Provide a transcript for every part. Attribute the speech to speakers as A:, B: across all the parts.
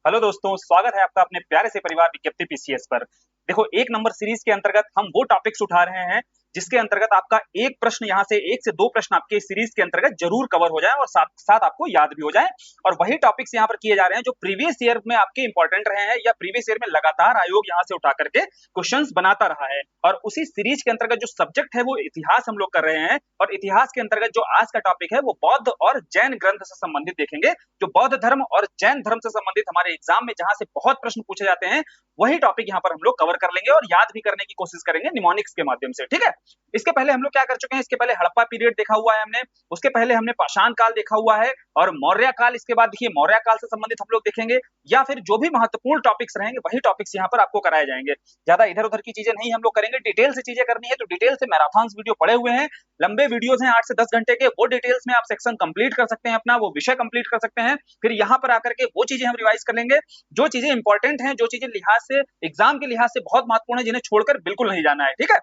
A: Hello दोस्तों, स्वागत है आपका अपने प्यारे से परिवार विज्ञप्ति पीसीएस पर। देखो, एक नंबर सीरीज के अंतर्गत हम वो टॉपिक्स उठा रहे हैं जिसके अंतर्गत आपका एक प्रश्न यहाँ से एक से दो प्रश्न आपके इस सीरीज के अंतर्गत जरूर कवर हो जाए और साथ साथ आपको याद भी हो जाए। और वही टॉपिक्स यहाँ पर किए जा रहे हैं जो प्रीवियस ईयर में आपके इंपॉर्टेंट रहे हैं या प्रीवियस ईयर में लगातार आयोग यहाँ से उठा करके क्वेश्चंस बनाता रहा है। और उसी सीरीज के अंतर्गत जो सब्जेक्ट है वो इतिहास हम लोग कर रहे हैं। और इतिहास के अंतर्गत जो आज का टॉपिक है वो बौद्ध और जैन ग्रंथ से संबंधित देखेंगे। जो बौद्ध धर्म और जैन धर्म से संबंधित हमारे एग्जाम में जहां से बहुत प्रश्न पूछे जाते हैं, वही टॉपिक यहाँ पर हम लोग कवर कर लेंगे और याद भी करने की कोशिश करेंगे निमोनिक्स के माध्यम से। ठीक है, इसके पहले हम लोग क्या कर चुके हैं, इसके पहले हड़प्पा पीरियड देखा हुआ है हमने, उसके पहले हमने पाषाण काल देखा हुआ है और मौर्य काल। इसके बाद देखिए मौर्य काल से संबंधित हम लोग देखेंगे या फिर जो भी महत्वपूर्ण टॉपिक्स रहेंगे वही टॉपिक्स यहाँ पर आपको कराए जाएंगे। ज्यादा इधर उधर की चीजें नहीं हम लोग करेंगे, डिटेल से चीजें करनी है तो डिटेल से मैराथन वीडियो पड़े हुए हैं, लंबे वीडियोस हैं 8 से 10 घंटे के, वो डिटेल्स में आप सेक्शन कंप्लीट कर सकते हैं, अपना वो विषय कंप्लीट कर सकते हैं। फिर यहाँ पर आकर के वो चीजें हम रिवाइज कर लेंगे जो चीजें इंपॉर्टेंट हैं, जो चीजें लिहाज से एग्जाम के लिहाज से बहुत महत्वपूर्ण है, जिन्हें छोड़कर बिल्कुल नहीं जाना है। ठीक है,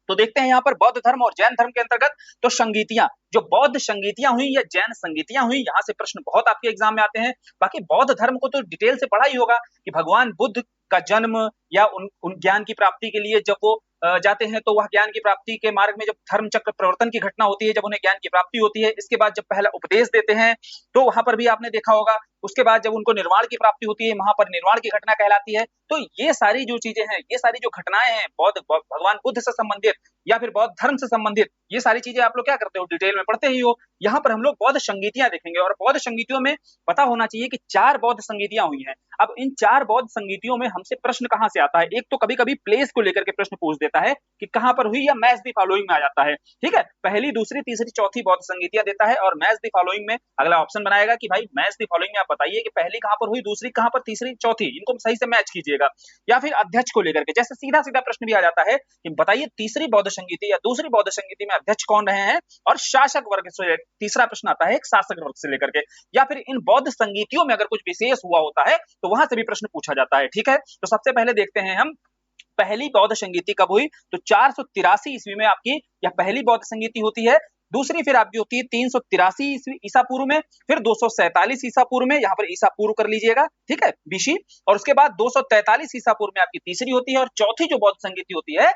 A: तो देखते हैं यहाँ पर बौद्ध धर्म और जैन धर्म के अंतर्गत तो संगीतियां, जो बौद्ध संगीतियां हुई या जैन संगीतियां हुई, यहाँ से प्रश्न बहुत आपके एग्जाम में आते हैं। बाकी बौद्ध धर्म को तो डिटेल से पढ़ा ही होगा कि भगवान बुद्ध का जन्म या उन ज्ञान की प्राप्ति के लिए जब वो जाते हैं तो वह ज्ञान की प्राप्ति के मार्ग में जब धर्म चक्र परिवर्तन की घटना होती है, जब उन्हें ज्ञान की प्राप्ति होती है, इसके बाद जब पहला उपदेश देते हैं तो वहां पर भी आपने देखा होगा। उसके बाद जब उनको निर्वाण की प्राप्ति होती है, वहां पर निर्वाण की घटना कहलाती है। तो ये सारी जो चीजें हैं, ये सारी जो घटनाएं हैं बौद्ध भगवान बुद्ध से संबंधित या फिर बौद्ध धर्म से संबंधित, ये सारी चीजें आप लोग क्या करते हो, डिटेल में पढ़ते ही हो। यहाँ पर हम लोग बौद्ध संगीतियां देखेंगे और बौद्ध संगीतियों में पता होना चाहिए कि 4 बौद्ध संगीतियां हुई हैं। अब इन 4 बौद्ध संगीतियों में हमसे प्रश्न कहां से आता है, एक तो कभी कभी प्लेस को लेकर के प्रश्न पूछ देता है कि कहां पर हुई, या मैच द फॉलोइंग में आ जाता है। ठीक है, पहली दूसरी तीसरी चौथी बौद्ध संगीतियां देता है और मैच द फॉलोइंग में अगला ऑप्शन बनाएगा कि भाई मैच द फॉलोइंग में आप बताइए कि पहली कहां पर हुई, दूसरी कहां पर, तीसरी चौथी, इनको सही से मैच कीजिएगा। या फिर अध्यक्ष को लेकर के जैसे सीधा सीधा प्रश्न भी आ जाता है कि बताइए तीसरी बौद्ध संगीति या दूसरी बौद्ध संगीति में अध्यक्ष कौन रहे हैं और शासक वर्ग से तीसरा प्रश्न आता है एक शासक वर्ग से लेकर के। या फिर इन बौद्ध संगीतियों में अगर कुछ विशेष हुआ होता है तो वहां से भी प्रश्न पूछा जाता है। ठीक है, तो सबसे पहले देखते हैं हम पहली बौद्ध संगीति कब हुई, तो 483 ईस्वी में आपकी यह पहली बौद्ध संगीति होती है। दूसरी फिर आपकी होती है 383 ईसा पूर्व में, फिर 247 ईसा पूर्व में, यहाँ पर ईसा पूर्व कर लीजिएगा। ठीक है, बीसी। और उसके बाद 243 ईसा पूर्व में आपकी तीसरी होती है और चौथी जो बौद्ध संगीति होती है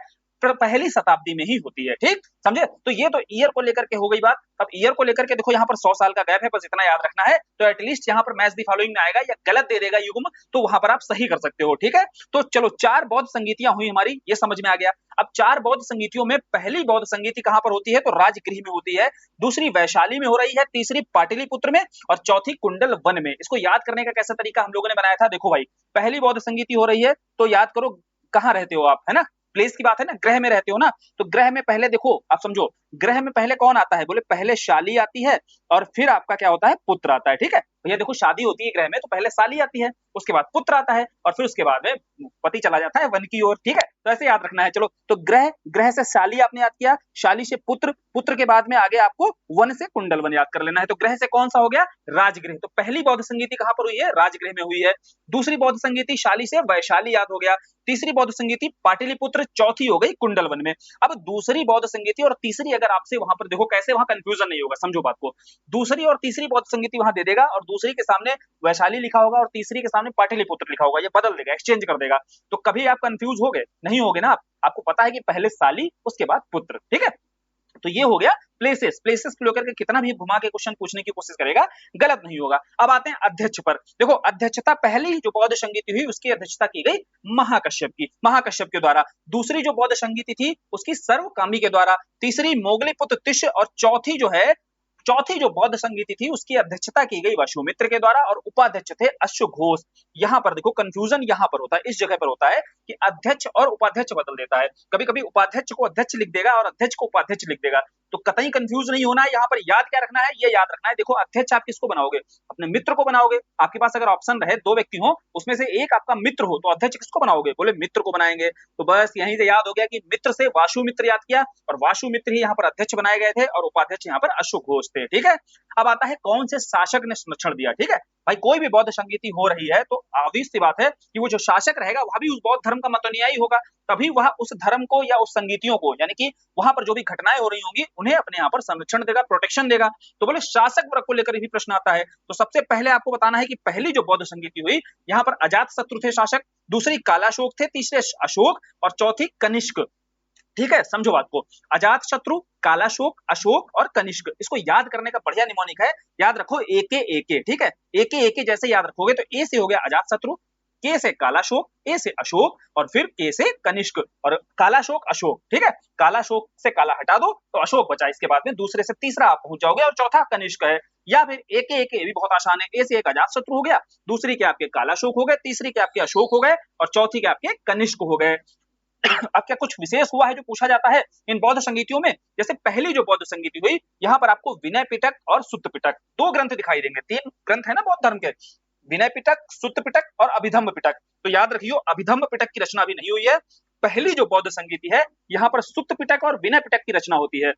A: पहली शताब्दी में ही होती है। ठीक, समझे। तो ये तो ईयर को लेकर के हो गई बात। अब ईयर को लेकर के देखो यहाँ पर 100 साल का गैप है, बस इतना याद रखना है। तो एटलीस्ट यहाँ पर मैच द फॉलोइंग में आएगा या गलत दे देगा युग्म, तो वहां पर आप सही कर सकते हो। ठीक है, तो चलो 4 बौद्ध संगीतियां हुई हमारी, ये समझ में आ गया। अब 4 बौद्ध संगीतियों में पहली बौद्ध संगीति कहां पर होती है, तो राजगृह में होती है, दूसरी वैशाली में हो रही है, तीसरी पाटलिपुत्र में और चौथी कुंडल वन में। इसको याद करने का कैसा तरीका हम लोगों ने बनाया था, देखो भाई पहली बौद्ध संगीति हो रही है तो याद करो कहाँ रहते हो आप, है ना, प्लेस की बात है ना, ग्रह में रहते हो ना। तो ग्रह में पहले देखो, आप समझो ग्रह में पहले कौन आता है, बोले पहले शाली आती है और फिर आपका क्या होता है, पुत्र आता है। ठीक है, भैया देखो शादी होती है ग्रह में तो पहले साली आती है, उसके बाद पुत्र आता है और फिर उसके बाद में पति चला जाता है वन की ओर। ठीक है, तो ऐसे याद रखना है। चलो, तो ग्रह, ग्रह से शाली आपने याद किया, शाली से पुत्र, पुत्र के बाद में आगे आपको वन से कुंडल वन याद कर लेना है। तो ग्रह से कौन सा हो गया, राजगृह। तो पहली बौद्ध संगीति कहां पर हुई है, राजगृह में हुई है। दूसरी बौद्ध संगीति शाली से वैशाली याद हो गया, तीसरी बौद्ध संगीति पाटलिपुत्र, चौथी हो गई कुंडल वन में। अब दूसरी बौद्ध संगीति और तीसरी अगर आपसे वहां पर देखो कैसे, वहां कंफ्यूजन नहीं होगा, समझो बात को। दूसरी और तीसरी बौद्ध संगीति वहां दे देगा और दूसरी के सामने वैशाली लिखा होगा और तीसरी के सामने पाटलिपुत्र लिखा होगा, ये बदल देगा, एक्सचेंज कर देगा। तो कभी आप कंफ्यूज हो गए नहीं होगे ना, आपको पता है कि पहले साली उसके बाद पुत्र। ठीक है, तो ये हो गया प्लेसेस। प्लेसेस को लेकर के कितना भी घुमा के क्वेश्चन पूछने की कोशिश करेगा गलत नहीं होगा। अब आते हैं अध्यक्ष पर। देखो अध्यक्षता पहली जो बौद्ध संगीति हुई उसकी अध्यक्षता की गई महाकश्यप की, महाकश्यप के द्वारा। दूसरी जो बौद्ध संगीति थी उसकी सर्वकामी के द्वारा, तीसरी मोगलीपुत्र तिष्य और चौथी जो बौद्ध संगीति थी उसकी अध्यक्षता की गई वसुमित्र के द्वारा और उपाध्यक्ष थे अश्वघोष। यहां पर देखो कंफ्यूजन यहां पर होता है, इस जगह पर होता है कि अध्यक्ष और उपाध्यक्ष बदल देता है। कभी कभी उपाध्यक्ष को अध्यक्ष लिख देगा और अध्यक्ष को उपाध्यक्ष लिख देगा, तो कतई कंफ्यूज नहीं होना है। यहाँ पर याद क्या रखना है, ये याद रखना है। देखो अध्यक्ष आप किसको बनाओगे, अपने मित्र को बनाओगे। आपके पास अगर ऑप्शन रहे 2 व्यक्ति हो उसमें से एक आपका मित्र हो तो अध्यक्ष किसको बनाओगे, बोले मित्र को बनाएंगे। तो बस यहीं से याद हो गया कि मित्र से वासुमित्र याद किया और वासुमित्र ही यहाँ पर अध्यक्ष बनाए गए थे और उपाध्यक्ष यहाँ पर अश्वघोष थे। ठीक है, अब आता है कौन से शासक ने संरक्षण दिया। ठीक है, भाई कोई भी बौद्ध संगीति हो रही है तो obvious सी बात है कि वो जो शासक रहेगा वह भी उस बौद्ध धर्म का मतनुयायी होगा, तभी वह उस धर्म को या उस संगीतियों को, यानी कि वहां पर जो भी घटनाएं हो रही होंगी उन्हें अपने यहाँ पर संरक्षण देगा, प्रोटेक्शन देगा। तो बोले शासक वर्ग को लेकर भी प्रश्न आता है। तो सबसे पहले आपको बताना है कि पहली जो बौद्ध संगीति हुई, यहाँ पर अजातशत्रु थे शासक, दूसरी कालाशोक थे, तीसरे अशोक और चौथी कनिष्क। ठीक है, समझो बात को। अजातशत्रु, कालाशोक, अशोक और कनिष्क, इसको याद करने का बढ़िया निमोनिक है, याद रखो एके एके। ठीक है, एके एके जैसे याद रखोगे तो ए से हो गया अजातशत्रु, के से कालाशोक, ए से अशोक और फिर के से कनिष्क और कालाशोक अशोक। ठीक है, कालाशोक से काला हटा दो तो अशोक बचा, इसके बाद में दूसरे से तीसरा आप पहुंच जाओगे और चौथा कनिष्क है। या फिर एके एके भी बहुत आसान है, ए से एक अजातशत्रु हो गया, दूसरी के आपके कालाशोक हो गए, तीसरी के आपके अशोक हो गए और चौथी के आपके कनिष्क हो गए। अब क्या कुछ विशेष हुआ है जो पूछा जाता है इन बौद्ध संगीतियों में? जैसे पहली जो बौद्ध संगीति हुई, यहाँ पर आपको विनय पिटक और सुत्त पिटक दो ग्रंथ दिखाई देंगे। तीन ग्रंथ है ना बौद्ध धर्म के, विनय पिटक, सुत्त पिटक और अभिधम्म पिटक। तो याद रखियो अभिधम्म पिटक की रचना अभी नहीं हुई है। पहली जो बौद्ध संगीति है यहाँ पर सुत्त पिटक और विनय पिटक की रचना होती है।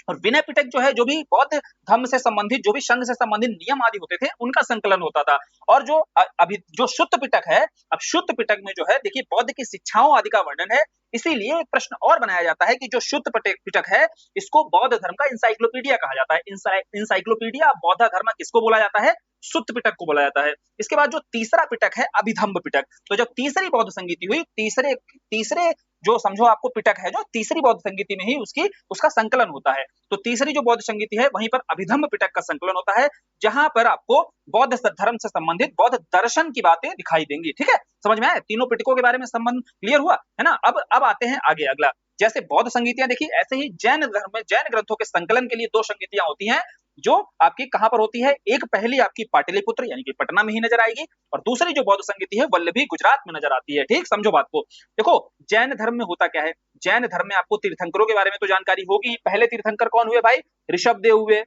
A: और विनय पिटक जो है, जो भी बौद्ध धर्म से संबंधित, जो भी संघ से संबंधित नियम आदि होते थे उनका संकलन होता था। और जो अभी जो शुद्ध पिटक है, अब शुद्ध पिटक में जो है देखिए बौद्ध की शिक्षाओं आदि का वर्णन है। इसीलिए एक प्रश्न और बनाया जाता है कि जो शुद्ध पिटक है इसको बौद्ध धर्म का इंसाइक्लोपीडिया कहा जाता है। इंसाइक्लोपीडिया बौद्ध धर्म किसको बोला जाता है? शुद्ध पिटक को बोला जाता है। इसके बाद जो तीसरा पिटक है अभिधम्म पिटक। तो जब तीसरी बौद्ध संगीति हुई, तीसरे जो समझो आपको पिटक है जो तीसरी बौद्ध संगीति में ही उसका संकलन होता है। तो तीसरी जो बौद्ध संगीति है वहीं पर अभिधम्म पिटक का संकलन होता है, जहां पर आपको बौद्ध धर्म से संबंधित बौद्ध दर्शन की बातें दिखाई देंगी। ठीक है, समझ में आया? तीनों पिटकों के बारे में संबंध क्लियर हुआ है ना। अब आते हैं आगे अगला। जैसे बौद्ध संगीतियां देखिए, ऐसे ही जैन धर्म में जैन ग्रंथों के संकलन के लिए दो संगीतियां होती हैं जो आपकी कहां पर होती है? एक पहली आपकी पाटलिपुत्र यानी कि पटना में ही नजर आएगी और दूसरी जो बौद्ध संगीति है वल्लभी गुजरात में नजर आती है। ठीक, समझो बात को। देखो जैन धर्म में होता क्या है, जैन धर्म में आपको तीर्थंकरों के बारे में तो जानकारी होगी। पहले तीर्थंकर कौन हुए भाई? ऋषभ देव हुए।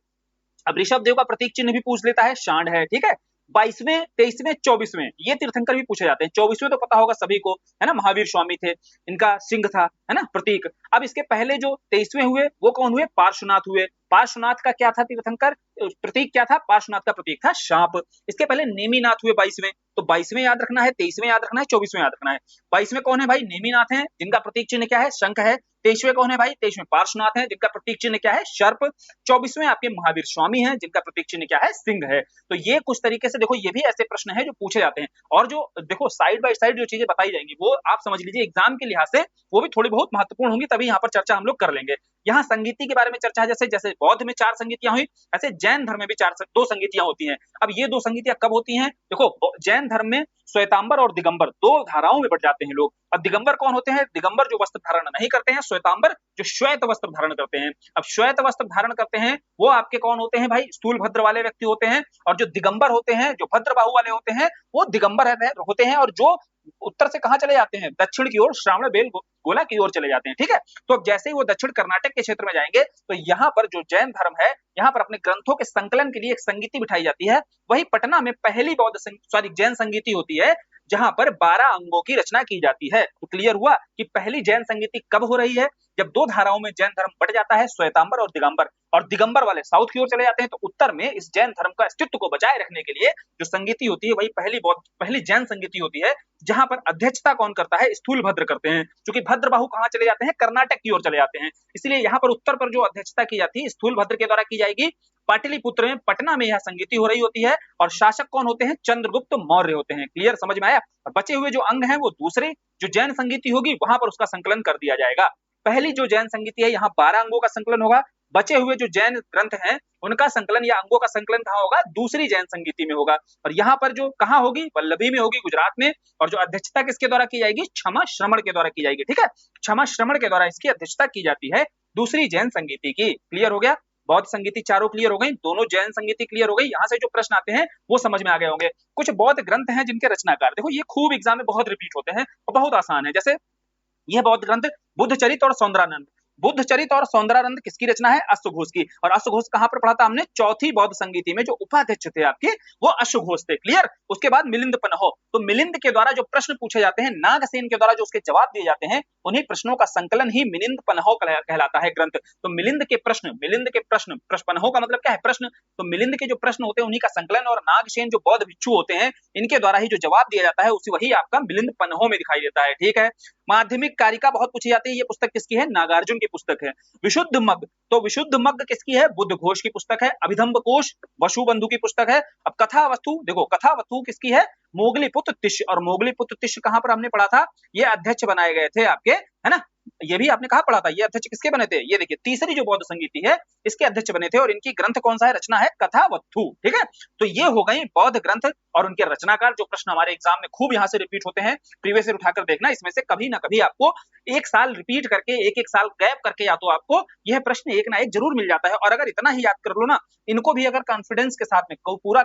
A: अब ऋषभ देव का प्रतीक चिन्ह भी पूछ लेता है, शांड है। ठीक है, 22वें, 23वें, 24वें ये तीर्थंकर भी पूछे जाते हैं। 24वें तो पता होगा सभी को, है ना, महावीर स्वामी थे, इनका सिंह था, है ना, प्रतीक। अब इसके पहले जो 23वें हुए वो कौन हुए? पार्श्वनाथ हुए। पार्श्वनाथ का क्या था तीर्थंकर प्रतीक? क्या था? पार्श्वनाथ का प्रतीक था सांप। इसके पहले नेमिनाथ हुए 22वें। तो 22वें याद रखना है, 23वें याद रखना है, 24वें याद रखना है। 22वें कौन है भाई? नेमिनाथ है, जिनका प्रतीक चिन्ह क्या है? शंख है। 23वें कौन है भाई? 23वें पार्श्वनाथ है, जिनका प्रतीक चिन्ह क्या है? सर्प। 24वें आपके महावीर स्वामी हैं, जिनका प्रतीक चिन्ह क्या है? सिंह है। तो ये कुछ तरीके से देखो, ये भी ऐसे प्रश्न है जो पूछे जाते हैं। और जो देखो साइड बाय साइड जो चीजें बताई जाएंगी वो आप समझ लीजिए एग्जाम के लिहाज से वो भी थोड़ी बहुत महत्वपूर्ण होंगी, तभी यहाँ पर चर्चा हम लोग कर लेंगे। यहाँ संगीति के बारे में चर्चा है, जैसे बौद्ध में 4 संगीतियां हुई, ऐसे जैन धर्म में भी 2 संगीतियां होती हैं। अब ये 2 संगीतियां कब होती हैं? देखो जैन धर्म में श्वेतांबर और दिगंबर 2 धाराओं में बट जाते हैं लोग। अब दिगंबर कौन होते हैं? दिगंबर जो वस्त्र धारण नहीं करते हैं, श्वेतांबर जो श्वेत वस्त्र धारण करते हैं। अब श्वेत वस्त्र धारण करते हैं वो आपके कौन होते हैं भाई? स्थूल भद्र वाले व्यक्ति होते हैं। और जो दिगंबर होते हैं, जो भद्र बाहु वाले होते हैं, वो दिगंबर होते हैं और जो उत्तर से कहां चले जाते हैं? दक्षिण की ओर, श्रावण बेल गोला की ओर चले जाते हैं। ठीक है, तो अब जैसे ही वो दक्षिण कर्नाटक के क्षेत्र में जाएंगे तो यहाँ पर जो जैन धर्म है, यहाँ पर अपने ग्रंथों के संकलन के लिए एक संगीति बिठाई जाती है। वही पटना में पहली जैन संगीति होती है, जहां पर 12 अंगों की रचना की जाती है। तो क्लियर हुआ कि पहली जैन संगीति कब हो रही है? जब 2 धाराओं में जैन धर्म बट जाता है, श्वेतांबर और दिगंबर वाले साउथ की ओर चले जाते हैं। तो उत्तर में इस जैन धर्म का अस्तित्व को बचाए रखने के लिए जो संगीति होती है वही पहली जैन संगीति होती है, जहां पर अध्यक्षता कौन करता है? स्थूल भद्र करते हैं। क्योंकि भद्र बाहु कहां चले जाते हैं? कर्नाटक की ओर चले जाते हैं। इसलिए यहाँ पर उत्तर पर जो अध्यक्षता की जाती है स्थूल भद्र के द्वारा की जाएगी। पाटलिपुत्र में, पटना में यह संगीति हो रही होती है और शासक कौन होते हैं? चंद्रगुप्त मौर्य होते हैं। क्लियर, समझ में आया? बचे हुए जो अंग हैं वो दूसरे जो जैन संगीति होगी वहां पर उसका संकलन कर दिया जाएगा। पहली जो जैन संगीति है यहाँ 12 अंगों का संकलन होगा। बचे हुए जो जैन ग्रंथ हैं उनका संकलन या अंगों का संकलन कहाँ होगा? दूसरी जैन संगीति में होगा। और यहाँ पर जो कहाँ होगी? वल्लभी में होगी, गुजरात में। और जो अध्यक्षता किसके द्वारा की जाएगी? क्षमा श्रमण के द्वारा की जाएगी। ठीक है, क्षमा श्रमण के द्वारा इसकी अध्यक्षता की जाती है दूसरी जैन संगीति की। क्लियर हो गया? बौद्ध संगीति चारों क्लियर हो गई, दोनों जैन संगीति क्लियर हो गई। यहाँ से जो प्रश्न आते हैं वो समझ में आ गए होंगे। कुछ बौद्ध ग्रंथ हैं जिनके रचनाकार, देखो ये खूब एग्जाम में बहुत रिपीट होते हैं और बहुत आसान है। जैसे यह बौद्ध ग्रंथ बुद्धचरित और सौंदरानंद। बुद्धचरित और सौंदरानंद किसकी रचना है? अश्वघोष की। और अश्वघोष कहां पर पढ़ा था हमने? चौथी बौद्ध संगीति में जो उपाध्यक्ष थे आपके वो अश्वघोष थे। क्लियर? उसके बाद मिलिंद पन्हो, तो मिलिंद के द्वारा जो प्रश्न पूछे जाते हैं, नागसेन के द्वारा जो उसके जवाब दिए जाते हैं, उन्हीं प्रश्नों का संकलन ही मिलिंद पनहो कहलाता है ग्रंथ। तो मिलिंद के प्रश्न पनहो का मतलब क्या है? प्रश्न। तो मिलिंद के जो प्रश्न होते हैं उन्हीं का संकलन, और नागसेन जो बौद्ध भिक्षु होते हैं इनके द्वारा ही जो जवाब दिया जाता है उसी वही आपका मिलिंद पनहो में दिखाई देता है। ठीक है। माध्यमिक कारिका बहुत पूछी जाती है, ये पुस्तक किसकी है? नागार्जुन की पुस्तक है। विशुद्ध मग्ग, तो विशुद्ध मग्ग किसकी है? बुद्ध घोष की पुस्तक है। अभिधम्ब कोश वसुबंधु की पुस्तक है। अब कथावस्तु, देखो कथावस्तु किसकी है? मोगलीपुत्र तिष्य। और मोगलीपुत्र तिष्य कहां पर हमने पढ़ा था? ये अध्यक्ष बनाए गए थे आपके, है ना? ये भी आपने कहा पढ़ा था, ये अध्यक्ष किसके बने थे? ये देखिए तीसरी जो बौद्ध संगीति है इसके अध्यक्ष बने थे, और इनकी ग्रंथ कौन सा है? रचना है कथावस्तु। ठीक है। तो ये हो गई बौद्ध ग्रंथ और उनके रचनाकार, जो प्रश्न हमारे एग्जाम में खूब यहाँ से रिपीट होते हैं। प्रीवियस ईयर उठाकर देखना, इसमें से कभी ना कभी आपको एक साल रिपीट करके, एक साल गैप करके या तो आपको यह प्रश्न एक ना एक जरूर मिल जाता है। और अगर इतना ही याद कर लो ना, इनको भी अगर कॉन्फिडेंस के साथ में पूरा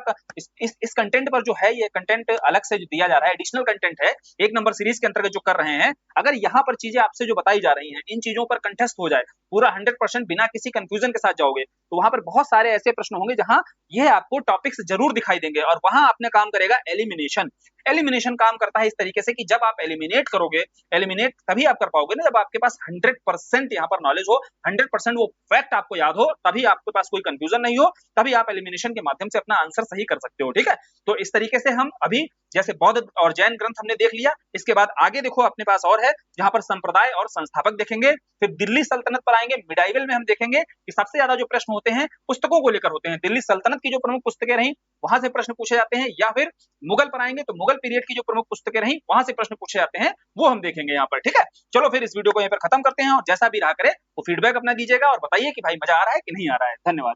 A: इस कंटेंट पर जो है, ये कंटेंट अलग से जो दिया जा रहा है, एडिशनल कंटेंट है, एक नंबर सीरीज के अंतर्गत जो कर रहे हैं, अगर यहाँ पर चीजें आपसे जो बताई जा रही हैं, इन चीजों पर कंटेस्ट हो जाए पूरा 100% बिना किसी कंफ्यूजन के साथ जाओगे, तो वहां पर बहुत सारे ऐसे प्रश्न होंगे जहां यह आपको टॉपिक्स जरूर दिखाई देंगे। और वहां आपने काम करेगा एलिमिनेशन। एलिमिनेशन काम करता है इस तरीके से कि जब आप एलिमिनेट करोगे, एलिमिनेट तभी आप कर पाओगे ना जब आपके पास 100% यहाँ पर नॉलेज हो, 100% वो फैक्ट आपको याद हो, तभी आपके पास कोई कंफ्यूजन नहीं हो, तभी आप एलिमिनेशन के माध्यम से अपना आंसर सही कर सकते हो। ठीक है। तो इस तरीके से हम अभी जैसे बौद्ध और जैन ग्रंथ हमने देख लिया, इसके बाद आगे देखो अपने पास और है जहां पर संप्रदाय और संस्थापक देखेंगे, फिर दिल्ली सल्तनत पर आएंगे। मिडाइवल में हम देखेंगे कि सबसे ज्यादा जो प्रश्न होते हैं पुस्तकों को लेकर होते हैं। दिल्ली सल्तनत की जो प्रमुख पुस्तकें रहीं वहां से प्रश्न पूछे जाते हैं, या फिर मुगल पर आएंगे तो मुगल पीरियड की जो प्रमुख पुस्तकें रहीं वहां से प्रश्न पूछे जाते हैं, वो हम देखेंगे यहाँ पर। ठीक है। चलो फिर इस वीडियो को यहाँ पर खत्म करते हैं, और जैसा भी रहा करे वो फीडबैक अपना दीजिएगा और बताइए कि भाई मजा आ रहा है कि नहीं आ रहा है। धन्यवाद।